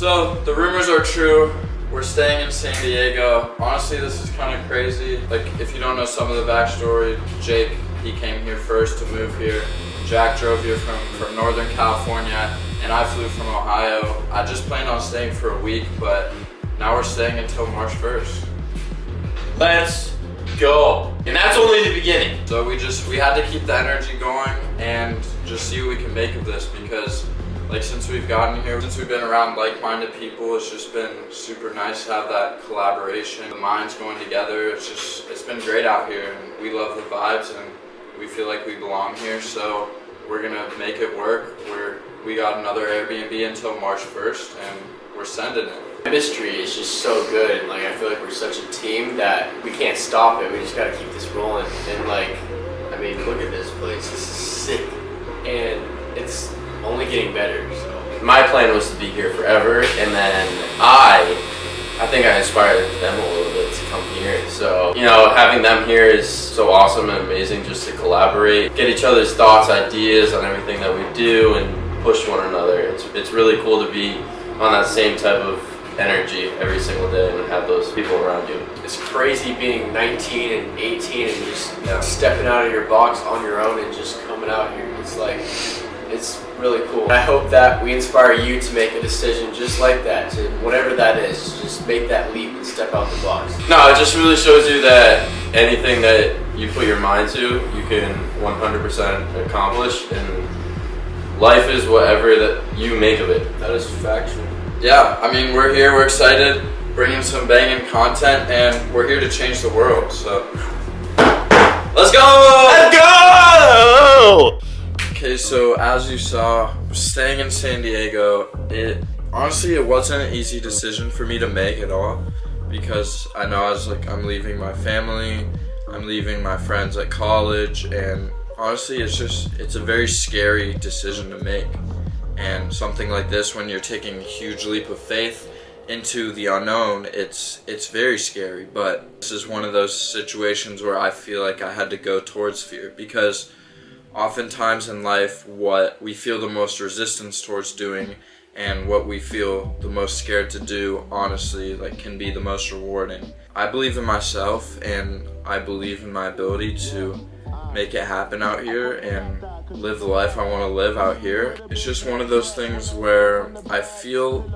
So the rumors are true. We're staying in San Diego. Honestly, this is kind of crazy. Like, if you don't know some of the backstory, Jake, he came here first to move here. Jack drove here from Northern California, and I flew from Ohio. I just planned on staying for a week, but now we're staying until March 1st. Let's go. And that's only the beginning. So we had to keep the energy going and just see what we can make of this, because like since we've gotten here, since we've been around like-minded people, it's just been super nice to have that collaboration. The minds going together, it's been great out here, and we love the vibes and we feel like we belong here. So we're gonna make it work. We got another Airbnb until March 1st and we're sending it. Chemistry is just so good, and like I feel like we're such a team that we can't stop it. We just gotta keep this rolling. And like, I mean, look at this place. This is sick, and it's only getting better. So my plan was to be here forever, and then I think I inspired them a little bit to come here. So, you know, having them here is so awesome and amazing, just to collaborate, get each other's thoughts, ideas on everything that we do, and push one another. It's really cool to be on that same type of energy every single day and have those people around you. It's crazy being 19 and 18 and just stepping out of your box on your own and just coming out here. It's like, it's really cool. I hope that we inspire you to make a decision just like that, to whatever that is, just make that leap and step out the box. No, it just really shows you that anything that you put your mind to, you can 100% accomplish, and life is whatever that you make of it. That is factual. Yeah, I mean, we're here, we're excited, bringing some banging content, and we're here to change the world, so let's go! Let's go! Okay, so as you saw, we're staying in San Diego. Honestly, it wasn't an easy decision for me to make at all, because I know I'm leaving my family, I'm leaving my friends at college, and honestly, it's a very scary decision to make. And something like this, when you're taking a huge leap of faith into the unknown, it's very scary. But this is one of those situations where I feel like I had to go towards fear, because oftentimes in life, what we feel the most resistance towards doing and what we feel the most scared to do, honestly, like, can be the most rewarding. I believe in myself, and I believe in my ability to make it happen out here and live the life I want to live out here. It's just one of those things where I feel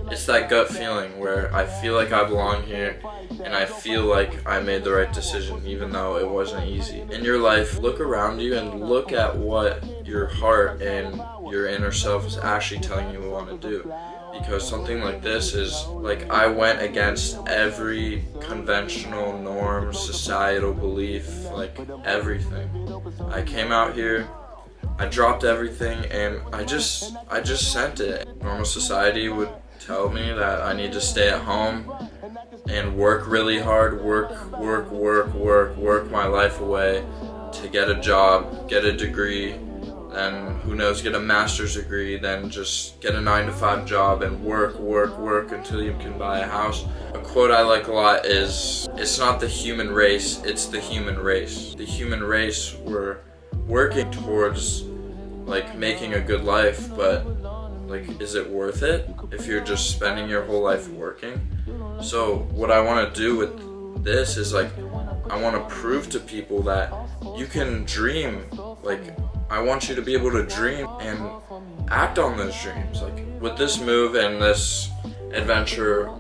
it's that gut feeling where I feel like I belong here, and I feel like I made the right decision even though it wasn't easy. In your life, look around you and look at what your heart and your inner self is actually telling you what want to do. Because something like this is, like, I went against every conventional norm, societal belief, like everything. I came out here, I dropped everything, and I just sent it. Normal society would tell me that I need to stay at home and work really hard, work my life away to get a job, get a degree, then who knows, get a master's degree, then just get a 9-to-5 job and work until you can buy a house. A quote I like a lot is, it's not the human race, it's the human race. The human race, we're working towards, like, making a good life, but, like, is it worth it if you're just spending your whole life working? So what I want to do with this is, like, I want to prove to people that you can dream. Like, I want you to be able to dream and act on those dreams. Like, with this move and this adventure,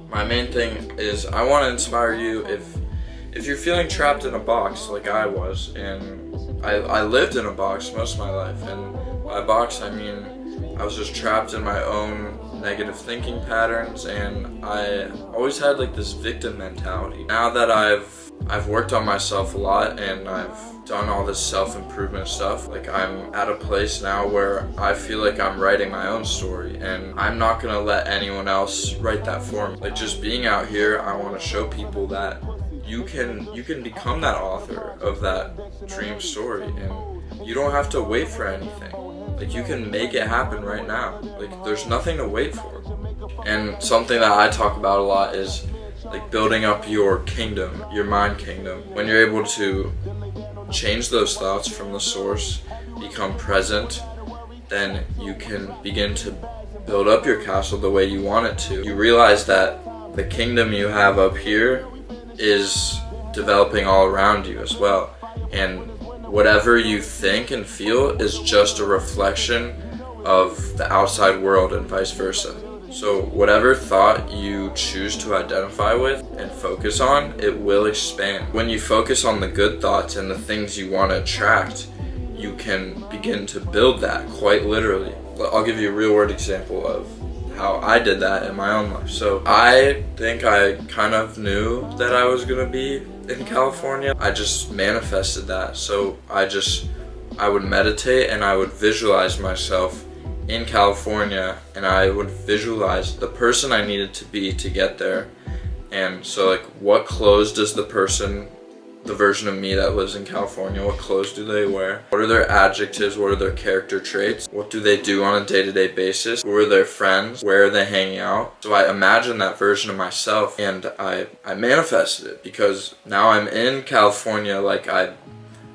my main thing is I want to inspire you. If you're feeling trapped in a box like I was, and I lived in a box most of my life, and by box I mean I was just trapped in my own negative thinking patterns, and I always had like this victim mentality. Now that I've worked on myself a lot and I've done all this self-improvement stuff, like, I'm at a place now where I feel like I'm writing my own story, and I'm not gonna let anyone else write that for me. Like, just being out here, I want to show people that you can become that author of that dream story, and you don't have to wait for anything. Like, you can make it happen right now. Like, there's nothing to wait for. And something that I talk about a lot is, like, building up your kingdom, your mind kingdom. When you're able to change those thoughts from the source, become present, then you can begin to build up your castle the way you want it to. You realize that the kingdom you have up here is developing all around you as well. And whatever you think and feel is just a reflection of the outside world and vice versa. So whatever thought you choose to identify with and focus on, it will expand. When you focus on the good thoughts and the things you want to attract, you can begin to build that quite literally. I'll give you a real world example of how I did that in my own life. So I think I kind of knew that I was gonna be in California. I just manifested that. So I would meditate and I would visualize myself in California, and I would visualize the person I needed to be to get there. And so like, what clothes does the version of me that lives in California, what clothes do they wear? What are their adjectives? What are their character traits? What do they do on a day-to-day basis? Who are their friends? Where are they hanging out? So I imagined that version of myself, and I manifested it, because now I'm in California. Like I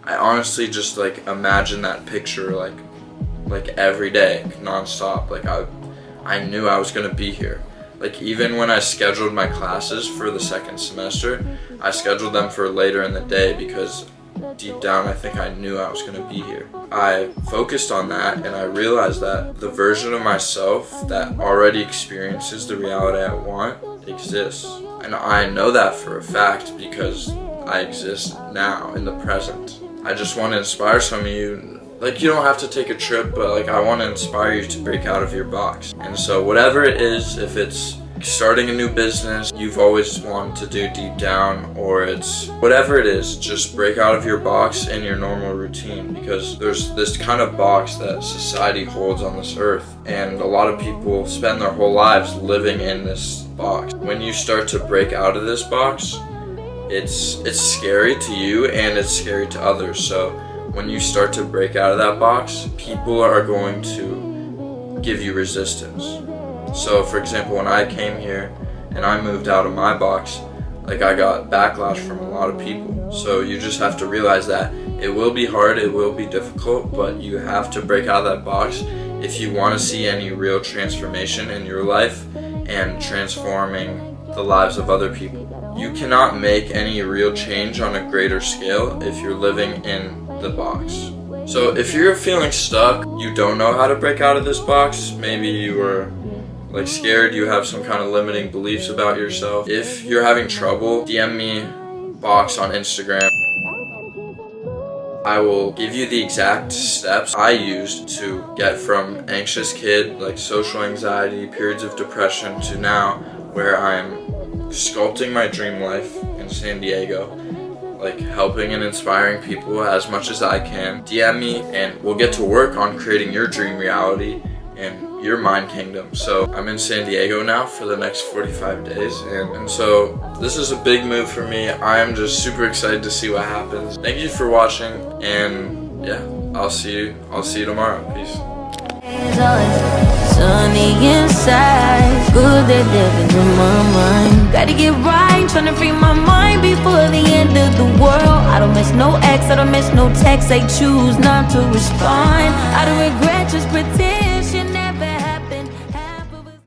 honestly just like imagine that picture like every day, non-stop. Like I knew I was gonna be here. Like even when I scheduled my classes for the second semester, I scheduled them for later in the day because deep down I think I knew I was gonna be here. I focused on that, and I realized that the version of myself that already experiences the reality I want exists. And I know that for a fact because I exist now in the present. I just want to inspire some of you. Like, you don't have to take a trip, but like I want to inspire you to break out of your box. And so whatever it is, if it's starting a new business you've always wanted to do deep down, or it's whatever it is, just break out of your box in your normal routine, because there's this kind of box that society holds on this earth, and a lot of people spend their whole lives living in this box. When you start to break out of this box, it's scary to you and it's scary to others. So when you start to break out of that box, people are going to give you resistance. So for example, when I came here and I moved out of my box, like I got backlash from a lot of people. So you just have to realize that it will be hard, it will be difficult, but you have to break out of that box if you want to see any real transformation in your life and transforming the lives of other people. You cannot make any real change on a greater scale if you're living in the box. So if you're feeling stuck, you don't know how to break out of this box, maybe you were like scared, you have some kind of limiting beliefs about yourself. If you're having trouble, DM me box on Instagram. I will give you the exact steps I used to get from anxious kid, like social anxiety, periods of depression, to now where I'm sculpting my dream life in San Diego, like helping and inspiring people as much as I can. DM me and we'll get to work on creating your dream reality and your mind kingdom. So I'm in San Diego now for the next 45 days, and so this is a big move for me. I am just super excited to see what happens. Thank you for watching, and yeah, I'll see you tomorrow. Peace. Sunny inside, good that living in my mind. Gotta get right, tryna free my mind before the end of the world. I don't miss no ex, I don't miss no text. They choose not to respond. I don't regret, just pretend.